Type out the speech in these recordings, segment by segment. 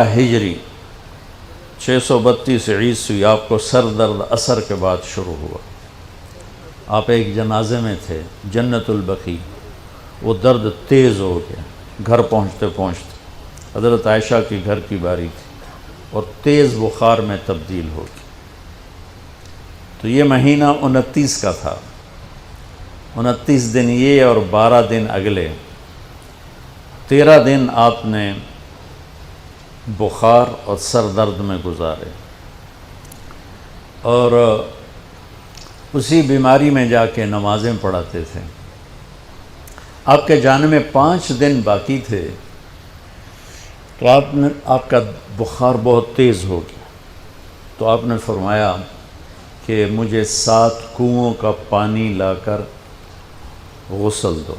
ہجری 632 عیسوی آپ کو سر درد عصر کے بعد شروع ہوا۔ آپ ایک جنازے میں تھے جنت البقیع، وہ درد تیز ہو گیا، گھر پہنچتے پہنچتے حضرت عائشہ کی گھر کی باری تھی اور تیز بخار میں تبدیل ہو گئی۔ تو یہ مہینہ 29 کا تھا، 29 دن یہ اور 12 دن اگلے، 13 دن آپ نے بخار اور سر درد میں گزارے، اور اسی بیماری میں جا کے نمازیں پڑھاتے تھے۔ آپ کے جانے میں 5 دن باقی تھے تو آپ کا بخار بہت تیز ہو گیا، تو آپ نے فرمایا کہ مجھے 7 کنوؤں کا پانی لا کر غسل دو۔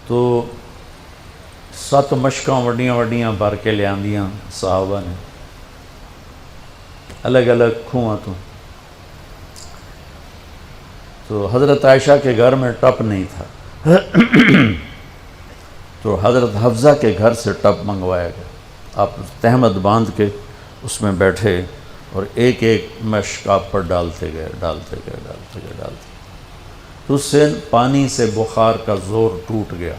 تو 7 مشکاں وڈیاں وڈیاں بھر کے لے آندیاں صحابہ نے، الگ الگ کنواں تو حضرت عائشہ کے گھر میں ٹپ نہیں تھا تو حضرت حفصہ کے گھر سے ٹپ منگوایا گیا۔ آپ تہمت باندھ کے اس میں بیٹھے اور ایک ایک مشک آپ پر ڈالتے گئے تو اس سے پانی سے بخار کا زور ٹوٹ گیا۔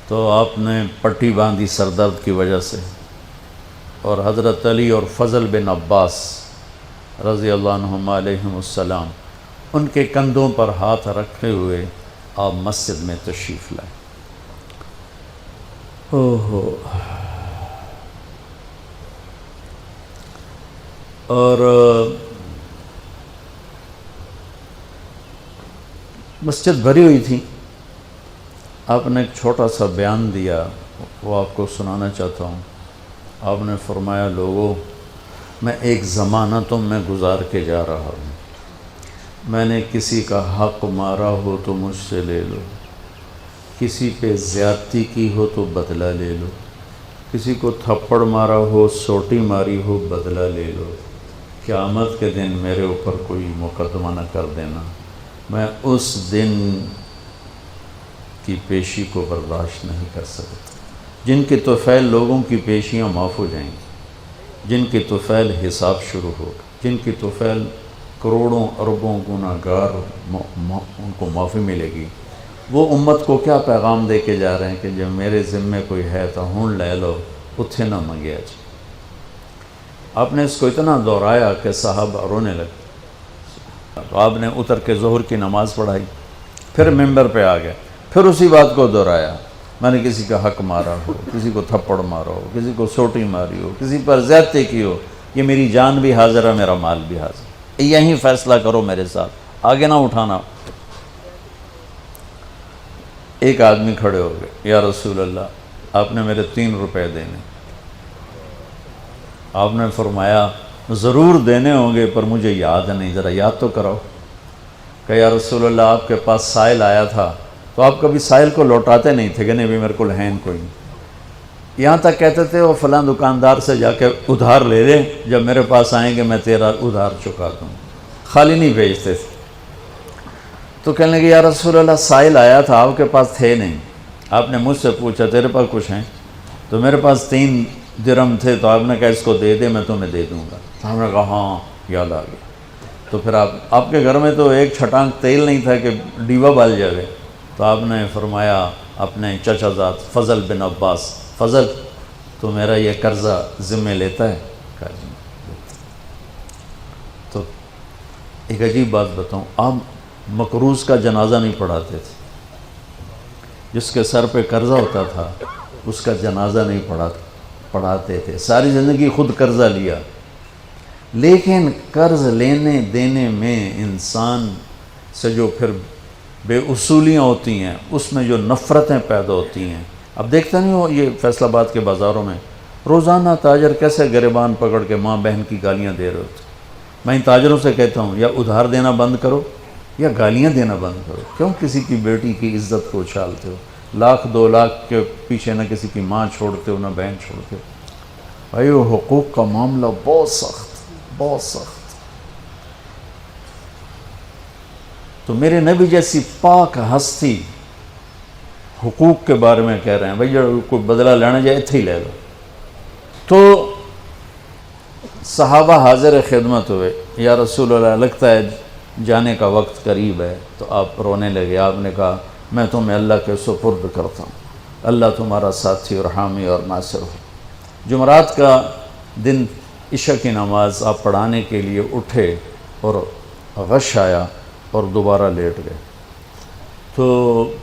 تو آپ نے پٹی باندھی سر درد کی وجہ سے، اور حضرت علی اور فضل بن عباس رضی اللہ عنہما علیہم السلام ان کے کندھوں پر ہاتھ رکھے ہوئے آپ مسجد میں تشریف لائے۔ اور مسجد بھری ہوئی تھی۔ آپ نے ایک چھوٹا سا بیان دیا، وہ آپ کو سنانا چاہتا ہوں۔ آپ نے فرمایا، لوگوں، میں ایک زمانہ تم میں گزار کے جا رہا ہوں، میں نے کسی کا حق مارا ہو تو مجھ سے لے لو، کسی پہ زیادتی کی ہو تو بدلہ لے لو، کسی کو تھپڑ مارا ہو، سوٹی ماری ہو، بدلہ لے لو، قیامت کے دن میرے اوپر کوئی مقدمہ نہ کر دینا، میں اس دن کی پیشی کو برداشت نہیں کر سکتا۔ جن کے طفیل لوگوں کی پیشیاں معاف ہو جائیں گی، جن کے طفیل حساب شروع ہوگا، جن کی طفیل کروڑوں اربوں گناہگار ان کو معافی ملے گی، وہ امت کو کیا پیغام دے کے جا رہے ہیں کہ جب میرے ذمے کوئی ہے تو ہون لے لو، اتھے نہ منگیا جی۔ آپ نے اس کو اتنا دہرایا کہ صحابہ رونے لگے۔ تو آپ نے اتر کے ظہر کی نماز پڑھائی، پھر ممبر پہ آ گئے، پھر اسی بات کو دہرایا، میں نے کسی کا حق مارا ہو، کسی کو تھپڑ مارا ہو، کسی کو سوٹی ماری ہو، کسی پر زیادتی کی ہو، یہ میری جان بھی حاضر ہے، میرا مال بھی حاضر ہے، یہیں فیصلہ کرو میرے ساتھ، آگے نہ اٹھانا۔ ایک آدمی کھڑے ہو گئے، یا رسول اللہ، آپ نے میرے 3 روپے دینے۔ آپ نے فرمایا، ضرور دینے ہوں گے پر مجھے یاد نہیں، ذرا یاد تو کراؤ۔ کہ یا رسول اللہ، آپ کے پاس سائل آیا تھا تو آپ کبھی سائل کو لوٹاتے نہیں تھے کہ نہیں بھی میرے کو ہے کوئی نہیں، یہاں تک کہتے تھے وہ فلاں دکاندار سے جا کے ادھار لے لے، جب میرے پاس آئیں گے میں تیرا ادھار چکا دوں، خالی نہیں بھیجتے تھے۔ تو کہنے لگے، یا رسول اللہ، سائل آیا تھا، آپ کے پاس تھے نہیں، آپ نے مجھ سے پوچھا تیرے پاس کچھ ہیں؟ تو میرے پاس 3 درہم تھے، تو آپ نے کہا اس کو دے دے، میں تمہیں دے دوں گا۔ ہم نے کہا ہاں، یاد آ گیا۔ تو پھر آپ کے گھر میں تو ایک چھٹانک تیل نہیں تھا کہ ڈیبا بال جاوے، تو آپ نے فرمایا اپنے چچا زاد فضل بن عباس، فضل تو میرا یہ قرضہ ذمہ لیتا ہے؟ کہا جی۔ تو ایک عجیب بات بتاؤں، آپ مقروض کا جنازہ نہیں پڑھاتے تھے، جس کے سر پہ قرضہ ہوتا تھا اس کا جنازہ نہیں پڑھاتے تھے، ساری زندگی خود قرضہ لیا۔ لیکن قرض لینے دینے میں انسان سے جو پھر بے اصولیاں ہوتی ہیں، اس میں جو نفرتیں پیدا ہوتی ہیں، اب دیکھتے نہیں ہو یہ فیصل آباد کے بازاروں میں روزانہ تاجر کیسے گریبان پکڑ کے ماں بہن کی گالیاں دے رہے ہوتے۔ میں ان تاجروں سے کہتا ہوں، یا ادھار دینا بند کرو یا گالیاں دینا بند کرو، کیوں کسی کی بیٹی کی عزت کو اچھالتے ہو؟ 1,00,000 2 لاکھ کے پیچھے نہ کسی کی ماں چھوڑتے ہو نہ بہن چھوڑتے ہو۔ بھائی وہ حقوق کا معاملہ بہت سخت، بہت سخت۔ تو میرے نبی جیسی پاک ہستی حقوق کے بارے میں کہہ رہے ہیں، بھائی جو کوئی بدلہ لینا جائے اتھے ہی لے لو۔ تو صحابہ حاضر خدمت ہوئے، یا رسول اللہ لگتا ہے جانے کا وقت قریب ہے، تو آپ رونے لگے۔ آپ نے کہا میں تمہیں اللہ کے سپرد کرتا ہوں، اللہ تمہارا ساتھی اور حامی اور ناصر ہو۔ جمعرات کا دن عشاء کی نماز آپ پڑھانے کے لیے اٹھے اور غش آیا اور دوبارہ لیٹ گئے۔ تو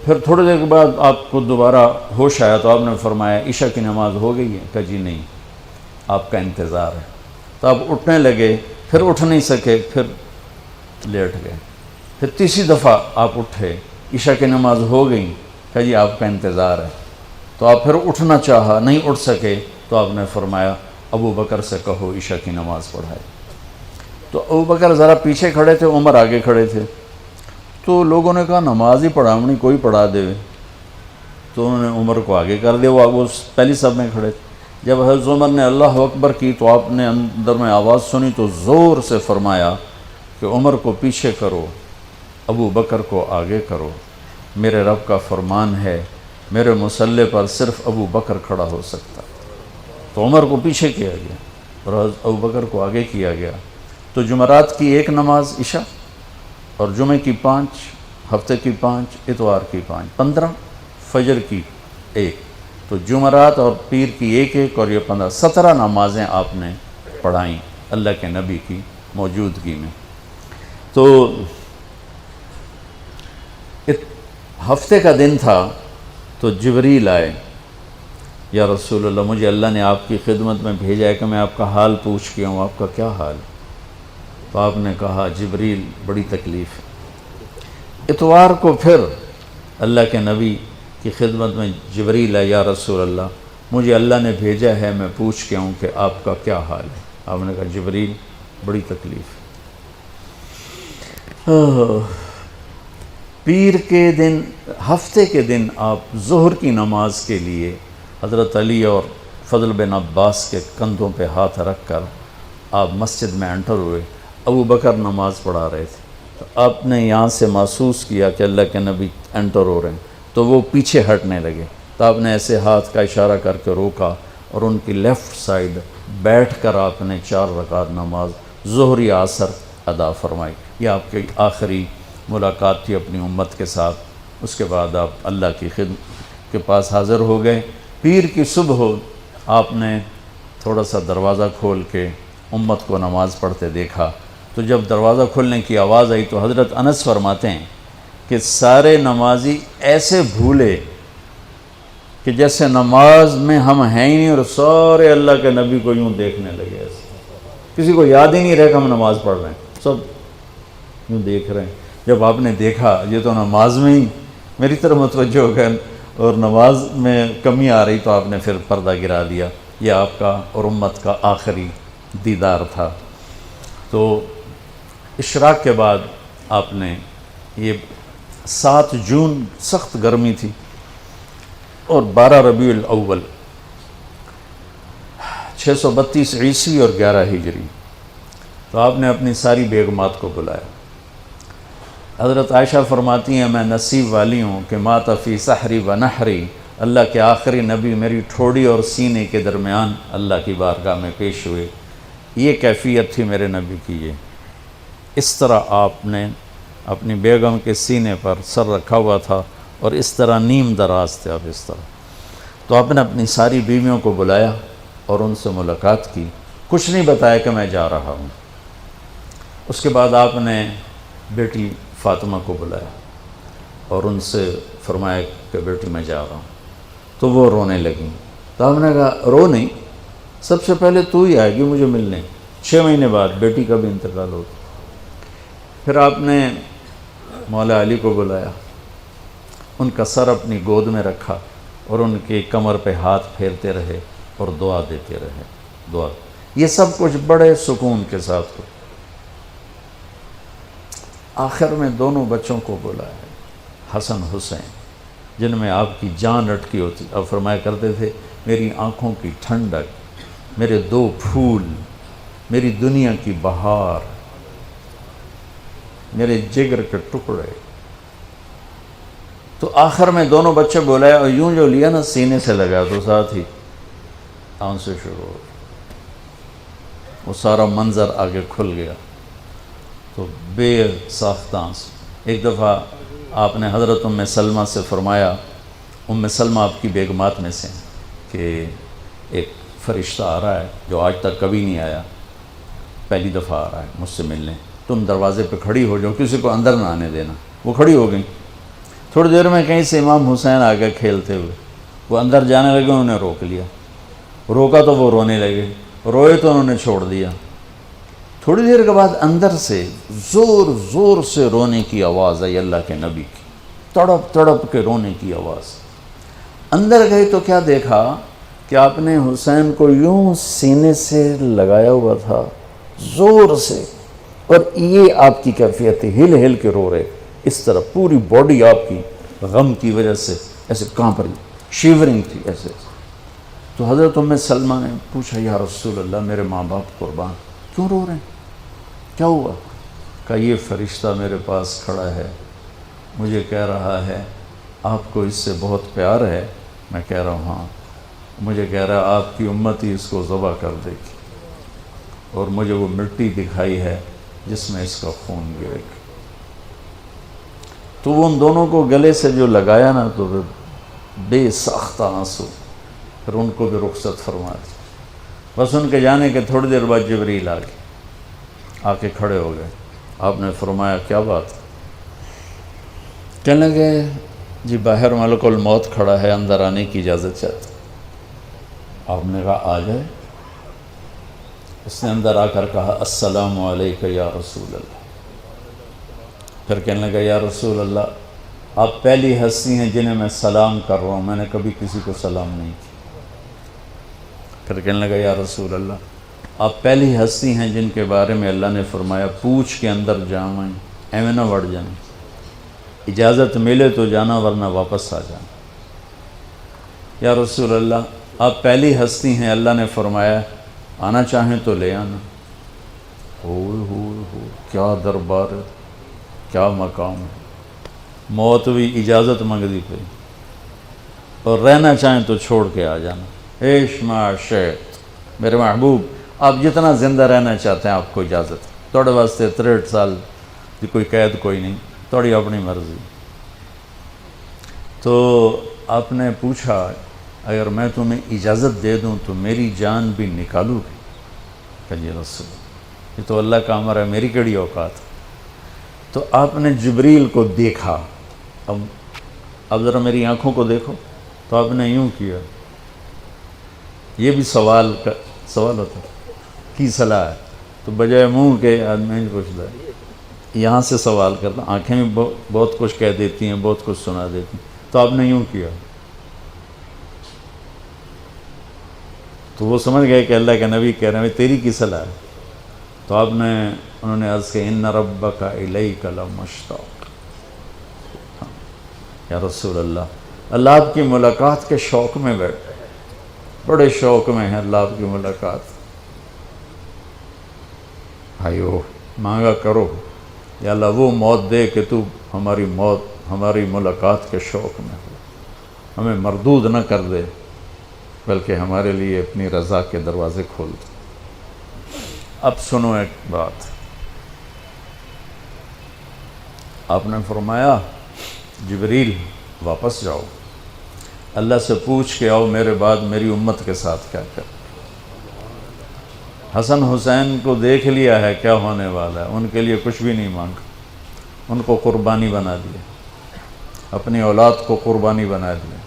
پھر تھوڑی دیر کے بعد آپ کو دوبارہ ہوش آیا تو آپ نے فرمایا عشاء کی نماز ہو گئی ہے؟ کہا جی نہیں، آپ کا انتظار ہے۔ تو آپ اٹھنے لگے، پھر اٹھ نہیں سکے، پھر لیٹ گئے۔ پھر تیسری دفعہ آپ اٹھے، عشاء کی نماز ہو گئی، کہا جی آپ کا انتظار ہے۔ تو آپ پھر اٹھنا چاہا، نہیں اٹھ سکے، تو آپ نے فرمایا ابو بکر سے کہو عشاء کی نماز پڑھائے۔ تو ابو بکر ذرا پیچھے کھڑے تھے، عمر آگے کھڑے تھے۔ تو لوگوں نے کہا نماز ہی پڑھاونی، کوئی پڑھا دے۔ تو انہوں نے عمر کو آگے کر دیا، وہ پہلی صف میں کھڑے تھے۔ جب حضرت عمر نے اللہ اکبر کی تو آپ نے اندر میں آواز سنی تو زور سے فرمایا کہ عمر کو پیچھے کرو، ابو بکر کو آگے کرو، میرے رب کا فرمان ہے میرے مصلی پر صرف ابو بکر کھڑا ہو سکتا۔ تو عمر کو پیچھے کیا گیا اور ابو بکر کو آگے کیا گیا۔ تو جمعرات کی ایک نماز عشاء، اور جمعے کی 5، ہفتے کی 5، اتوار کی 5، 15، فجر کی 1۔ تو جمعرات اور پیر کی 1 اور یہ 15، 17 نمازیں آپ نے پڑھائیں اللہ کے نبی کی موجودگی میں۔ تو ہفتے کا دن تھا تو جبریل آئے، یا رسول اللہ مجھے اللہ نے آپ کی خدمت میں بھیجا ہے کہ میں آپ کا حال پوچھ کے ہوں، آپ کا کیا حال؟ تو آپ نے کہا جبریل بڑی تکلیف ہے۔ اتوار کو پھر اللہ کے نبی کی خدمت میں جبریل ہے، یا رسول اللہ مجھے اللہ نے بھیجا ہے میں پوچھ کے ہوں کہ آپ کا کیا حال ہے؟ آپ نے کہا جبریل بڑی تکلیف ہے۔ پیر کے دن، ہفتے کے دن آپ ظہر کی نماز کے لیے حضرت علی اور فضل بن عباس کے کندھوں پہ ہاتھ رکھ کر آپ مسجد میں انٹر ہوئے۔ ابو بکر نماز پڑھا رہے تھے، تو آپ نے یہاں سے محسوس کیا کہ اللہ کے نبی انٹر ہو رہے ہیں، تو وہ پیچھے ہٹنے لگے۔ تو آپ نے ایسے ہاتھ کا اشارہ کر کے روکا اور ان کی لیفٹ سائڈ بیٹھ کر آپ نے 4 رکعت نماز ظہر عصر ادا فرمائی۔ یہ آپ کی آخری ملاقات تھی اپنی امت کے ساتھ۔ اس کے بعد آپ اللہ کی خدمت کے پاس حاضر ہو گئے۔ پیر کی صبح ہو آپ نے تھوڑا سا دروازہ کھول کے امت کو نماز پڑھتے دیکھا۔ تو جب دروازہ کھولنے کی آواز آئی تو حضرت انس فرماتے ہیں کہ سارے نمازی ایسے بھولے کہ جیسے نماز میں ہم ہیں ہی نہیں، اور سارے اللہ کے نبی کو یوں دیکھنے لگے، ایسے کسی کو یاد ہی نہیں رہے کہ ہم نماز پڑھ رہے ہیں، سب یوں دیکھ رہے ہیں۔ جب آپ نے دیکھا یہ تو نماز میں ہی میری طرف متوجہ ہو گئے اور نماز میں کمی آ رہی، تو آپ نے پھر پردہ گرا دیا۔ یہ آپ کا اور امت کا آخری دیدار تھا۔ تو اشراق کے بعد آپ نے یہ 7 جون سخت گرمی تھی اور 12 ربیع الاول 632 عیسوی اور 11 ہجری، تو آپ نے اپنی ساری بیگمات کو بلایا۔ حضرت عائشہ فرماتی ہیں میں نصیب والی ہوں کہ مات فی سحری و نحری، اللہ کے آخری نبی میری ٹھوڑی اور سینے کے درمیان اللہ کی بارگاہ میں پیش ہوئے۔ یہ کیفیت تھی میرے نبی کی۔ یہ اس طرح آپ نے اپنی بیگم کے سینے پر سر رکھا ہوا تھا اور اس طرح نیم دراز تھے آپ، اس طرح۔ تو آپ نے اپنی ساری بیویوں کو بلایا اور ان سے ملاقات کی، کچھ نہیں بتایا کہ میں جا رہا ہوں۔ اس کے بعد آپ نے بیٹی فاطمہ کو بلایا اور ان سے فرمایا کہ بیٹی میں جا رہا ہوں۔ تو وہ رونے لگیں۔ تو ہم نے کہا رو نہیں، سب سے پہلے تو ہی آئے گی مجھے ملنے۔ 6 مہینے بعد بیٹی کا بھی انتقال ہو گیا۔ پھر آپ نے مولا علی کو بلایا، ان کا سر اپنی گود میں رکھا اور ان کی کمر پہ ہاتھ پھیرتے رہے اور دعا دیتے رہے، دعا۔ یہ سب کچھ بڑے سکون کے ساتھ ہو۔ آخر میں دونوں بچوں کو بلایا، حسن حسین، جن میں آپ کی جان اٹکی ہوتی۔ اب فرمایا کرتے تھے میری آنکھوں کی ٹھنڈک، میرے 2 پھول، میری دنیا کی بہار، میرے جگر کے ٹکڑے، تو آخر میں دونوں بچے بولائے اور یوں جو لیا نا سینے سے لگا تو ساتھ ہی آنسو شروع ہو گئے. وہ سارا منظر آگے کھل گیا تو بے ساختہ آنسو. ایک دفعہ آپ نے حضرت ام سلمہ سے فرمایا، ام سلمہ آپ کی بیگمات میں سے کہ ایک فرشتہ آ رہا ہے جو آج تک کبھی نہیں آیا، پہلی دفعہ آ رہا ہے مجھ سے ملنے، تم دروازے پہ کھڑی ہو جاؤ، کسی کو اندر نہ آنے دینا. وہ کھڑی ہو گئیں. تھوڑی دیر میں کہیں سے امام حسین آ گئے کھیلتے ہوئے، وہ اندر جانے لگے، انہوں نے روک لیا. روکا تو وہ رونے لگے، روئے تو انہوں نے چھوڑ دیا. تھوڑی دیر کے بعد اندر سے زور زور سے رونے کی آواز آئی اللہ کے نبی کی، تڑپ تڑپ کے رونے کی آواز. اندر گئے تو کیا دیکھا کہ آپ نے حسین کو یوں سینے سے لگایا ہوا تھا زور سے، اور یہ آپ کی کیفیت ہے، ہل ہل کے رو رہے اس طرح، پوری باڈی آپ کی غم کی وجہ سے ایسے کانپ رہی، شیورنگ تھی ایسے. تو حضرت ام سلمہ نے پوچھا یا رسول اللہ میرے ماں باپ قربان، کیوں رو رہے ہیں، کیا ہوا؟ کہا یہ فرشتہ میرے پاس کھڑا ہے، مجھے کہہ رہا ہے آپ کو اس سے بہت پیار ہے. میں کہہ رہا ہوں ہاں. مجھے کہہ رہا ہے آپ کی امت ہی اس کو ذبح کر دے گی، اور مجھے وہ مٹی دکھائی ہے جس میں اس کا خون گرے گا. تو وہ ان دونوں کو گلے سے جو لگایا نا تو بے ساختہ آنسو، پھر ان کو بھی رخصت فرما دی. بس ان کے جانے کے تھوڑی دیر بعد جبریل آ کے کھڑے ہو گئے. آپ نے فرمایا کیا بات؟ کہنے لگے جی باہر ملک الموت کھڑا ہے، اندر آنے کی اجازت چاہتا. آپ نے کہا آ جائے. اس نے اندر آ کر کہا السلام علیکہ یا رسول اللہ. پھر کہنے لگا یا رسول اللہ آپ پہلی ہستی ہیں جنہیں میں سلام کر رہا ہوں، میں نے کبھی کسی کو سلام نہیں کیا. پھر کہنے لگا یا رسول اللہ آپ پہلی ہستی ہیں جن کے بارے میں اللہ نے فرمایا پوچھ کے اندر جائیں، ایویں نہ وڑ جائیں، اجازت ملے تو جانا ورنہ واپس آ جانا. یا رسول اللہ آپ پہلی ہستی ہیں اللہ نے فرمایا آنا چاہیں تو لے آنا. ہو کیا دربار ہے، کیا مقام ہے. موت بھی اجازت منگتی پہ، اور رہنا چاہیں تو چھوڑ کے آ جانا. عیش معاشیت میرے محبوب آپ جتنا زندہ رہنا چاہتے ہیں آپ کو اجازت ہے. توڑے واسطے 63 سال کی کوئی قید کوئی نہیں، توڑی اپنی مرضی. تو آپ نے پوچھا اگر میں تمہیں اجازت دے دوں تو میری جان بھی نکالو گی؟ کہ جی رسول یہ تو اللہ کا امر ہے، میری کیڑی اوقات. تو آپ نے جبریل کو دیکھا. اب ذرا میری آنکھوں کو دیکھو. تو آپ نے یوں کیا. یہ بھی سوال ہوتا کی صلاح ہے، تو بجائے منہ کے آدمی نہیں پوچھتا ہے، یہاں سے سوال کرتا. آنکھیں بھی بہت کچھ کہہ دیتی ہیں، بہت کچھ سنا دیتی ہیں. تو آپ نے یوں کیا. تو وہ سمجھ گئے کہ اللہ کے نبی کہہ رہے ہیں تیری کی صلاح ہے. تو انہوں نے عرض کہ ان ربک الیک لمشتاق. یا رسول اللہ آپ کی ملاقات کے شوق میں بیٹھے، بڑے شوق میں ہیں اللہ آپ کی ملاقات. بھائیو مانگا کرو یا اللہ وہ موت دے کہ تو ہماری ملاقات کے شوق میں ہو، ہمیں مردود نہ کر دے بلکہ ہمارے لیے اپنی رضا کے دروازے کھول دے. اب سنو ایک بات. آپ نے فرمایا جبریل واپس جاؤ، اللہ سے پوچھ کے آؤ میرے بعد میری امت کے ساتھ کیا کر. حسن حسین کو دیکھ لیا ہے کیا ہونے والا ہے، ان کے لیے کچھ بھی نہیں مانگا، ان کو قربانی بنا دیا، اپنی اولاد کو قربانی بنا دیا،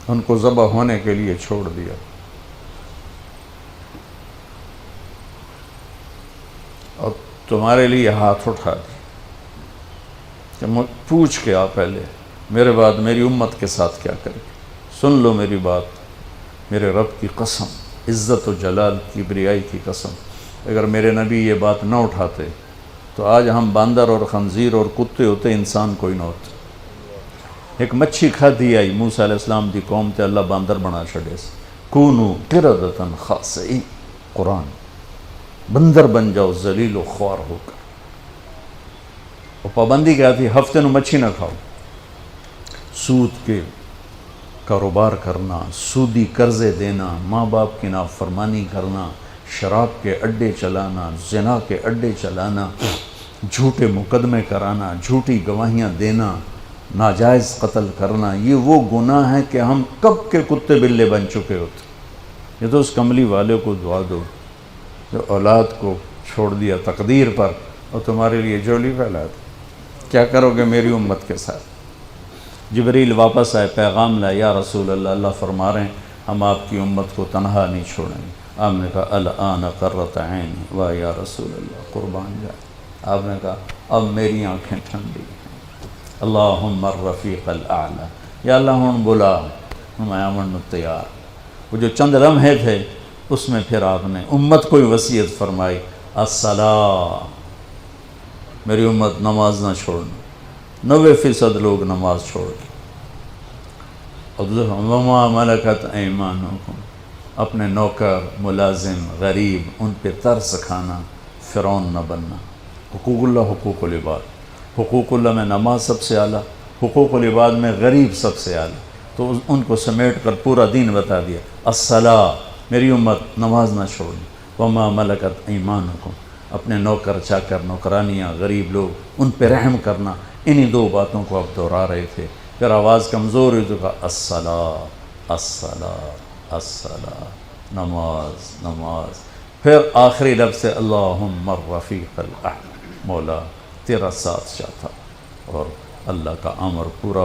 ان کو ذبح ہونے کے لیے چھوڑ دیا. اور تمہارے لیے ہاتھ اٹھا دیا کہ پوچھ کے آ پہلے میرے بعد میری امت کے ساتھ کیا کرے. سن لو میری بات، میرے رب کی قسم، عزت و جلال کی بریائی کی قسم، اگر میرے نبی یہ بات نہ اٹھاتے تو آج ہم باندر اور خنزیر اور کتے ہوتے، انسان کوئی نہ ہوتے. ایک مچھی کھادی آئی موسیٰ علیہ السلام دی قوم تے اللہ باندر بنا چھڑے سے. کونو قردۃ خاسئین، قرآن، بندر بن جاؤ ذلیل و خوار ہو کر. وہ پابندی کیا تھی؟ ہفتے نو مچھی نہ کھاؤ، سود کے کاروبار کرنا، سودی قرضے دینا، ماں باپ کی نافرمانی کرنا، شراب کے اڈے چلانا، زنا کے اڈے چلانا، جھوٹے مقدمے کرانا، جھوٹی گواہیاں دینا، ناجائز قتل کرنا، یہ وہ گناہ ہے کہ ہم کب کے کتے بلے بن چکے ہوتے۔ یہ تو اس کملی والے کو دعا دو جو اولاد کو چھوڑ دیا تقدیر پر اور تمہارے لیے جولی پھیلا دی۔ کیا کرو گے میری امت کے ساتھ؟ جبریل واپس آئے، پیغام لائے، یا رسول اللہ، اللہ فرما رہے ہیں ہم آپ کی امت کو تنہا نہیں چھوڑیں گے۔ آپ نے کہا الآن قرۃ عینی، واہ یا رسول اللہ، قربان جائے۔ آپ نے کہا اب میری آنکھیں ٹھنڈی ہیں۔ اللہم الرفیق الاعلی، یا اللہ ہوں بلا، میں آمن تیار۔ وہ جو چند لمحے تھے اس میں پھر آپ نے امت کو ہی وصیت فرمائی، الصلاۃ، میری امت نماز نہ چھوڑنا۔ 90% لوگ نماز چھوڑ گئے۔ وما ملکت ایمانکم، اپنے نوکر، ملازم، غریب، ان پہ ترس کھانا، فرعون نہ بننا۔ حقوق اللہ، حقوق العباد۔ حقوق اللہ میں نماز سب سے اعلیٰ، حقوق العباد میں غریب سب سے اعلیٰ، تو ان کو سمیٹ کر پورا دین بتا دیا۔ الصلاۃ، میری امت نماز نہ چھوڑنی۔ وما ملکت ایمانکم، اپنے نوکر چاکر، نوکرانیاں، غریب لوگ، ان پہ رحم کرنا۔ انہی دو باتوں کو آپ دہرا رہے تھے۔ پھر آواز کمزور ہوئی تو کہا الصلاۃ، الصلاۃ، الصلاۃ، نماز، نماز۔ پھر آخری لفظ سے اللہم الرفیق الاعلی، مولا تیرا ساتھ چاہتا، اور اللہ کا امر پورا